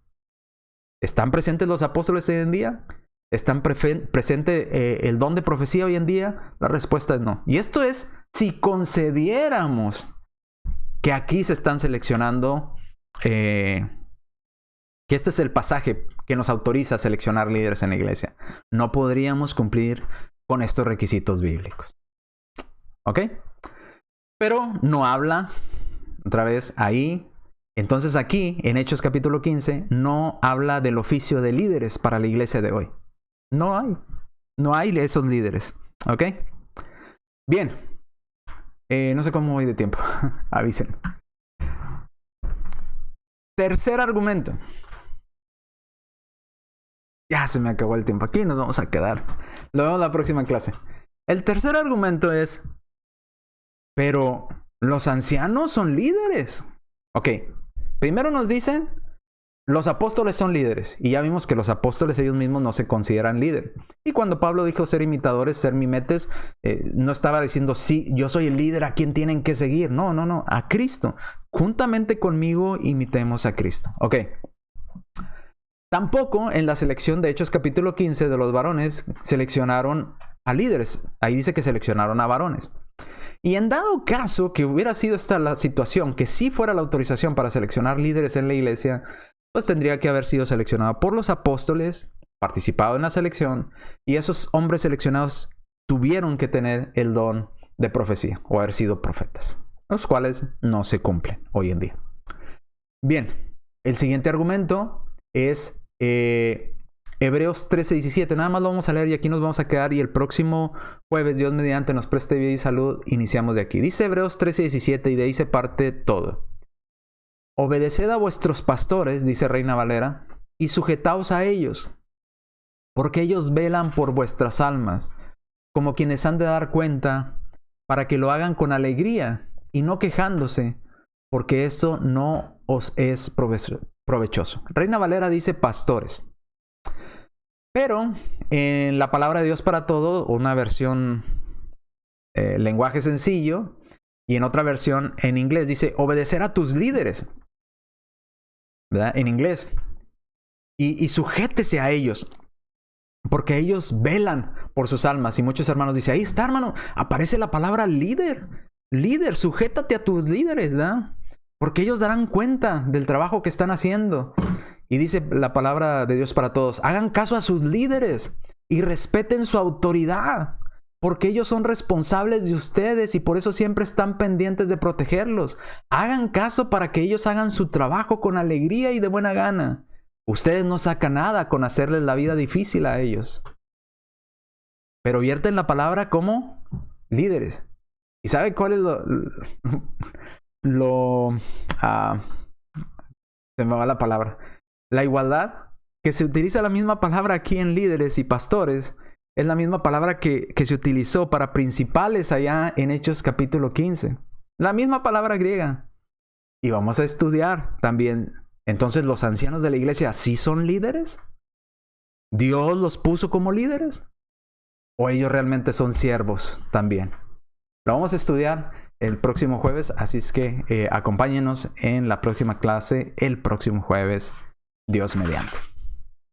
¿Están presentes los apóstoles hoy en día? ¿Están presente el don de profecía hoy en día? La respuesta es no. Y esto es si concediéramos que aquí se están seleccionando, que este es el pasaje que nos autoriza a seleccionar líderes en la iglesia. No podríamos cumplir con estos requisitos bíblicos. ¿Ok? Pero no habla, otra vez, ahí. Entonces aquí, en Hechos capítulo 15, no habla del oficio de líderes para la iglesia de hoy. No hay. No hay esos líderes. ¿Ok? Bien. No sé cómo voy de tiempo. Avisen. Tercer argumento. Ya se me acabó el tiempo. Aquí nos vamos a quedar. Lo vemos en la próxima clase. El tercer argumento es... Pero Los ancianos son líderes. Ok, primero nos dicen, los apóstoles son líderes. Y ya vimos que los apóstoles ellos mismos no se consideran líderes. Y cuando Pablo dijo ser imitadores, ser mimetes, no estaba diciendo, sí, yo soy el líder a quien tienen que seguir. No, no, no, a Cristo. Juntamente conmigo imitemos a Cristo. Ok. Tampoco en la selección de Hechos capítulo 15 de los varones seleccionaron a líderes. Ahí dice que seleccionaron a varones. Y en dado caso que hubiera sido esta la situación, que sí fuera la autorización para seleccionar líderes en la iglesia, pues tendría que haber sido seleccionado por los apóstoles, participado en la selección, y esos hombres seleccionados tuvieron que tener el don de profecía o haber sido profetas, los cuales no se cumplen hoy en día. Bien, el siguiente argumento es Hebreos 13:17. Nada más lo vamos a leer y aquí nos vamos a quedar, y el próximo jueves, Dios mediante, nos preste vida y salud, iniciamos de aquí. Dice Hebreos 13:17, y de ahí se parte todo. Obedeced a vuestros pastores, dice Reina Valera, y sujetaos a ellos, porque ellos velan por vuestras almas, como quienes han de dar cuenta, para que lo hagan con alegría y no quejándose, porque eso no os es provechoso. Reina Valera dice pastores. Pero en la palabra de Dios para todo, una versión lenguaje sencillo, y en otra versión en inglés dice obedecer a tus líderes, ¿verdad? En inglés. Y sujétese a ellos, porque ellos velan por sus almas. Y muchos hermanos dicen, ahí está, hermano, aparece la palabra líder. Líder, sujétate a tus líderes, ¿verdad? Porque ellos darán cuenta del trabajo que están haciendo. Y dice la palabra de Dios para todos, hagan caso a sus líderes y respeten su autoridad, porque ellos son responsables de ustedes y por eso siempre están pendientes de protegerlos. Hagan caso para que ellos hagan su trabajo con alegría y de buena gana. Ustedes no sacan nada con hacerles la vida difícil a ellos. Pero vierten la palabra como líderes. ¿Y sabe cuál es se me va la palabra? La igualdad, que se utiliza la misma palabra aquí en líderes y pastores, es la misma palabra que se utilizó para principales allá en Hechos capítulo 15. La misma palabra griega. Y vamos a estudiar también. Entonces, ¿los ancianos de la iglesia sí son líderes? ¿Dios los puso como líderes? ¿O ellos realmente son siervos también? Lo vamos a estudiar el próximo jueves, así es que acompáñenos en la próxima clase el próximo jueves, Dios mediante.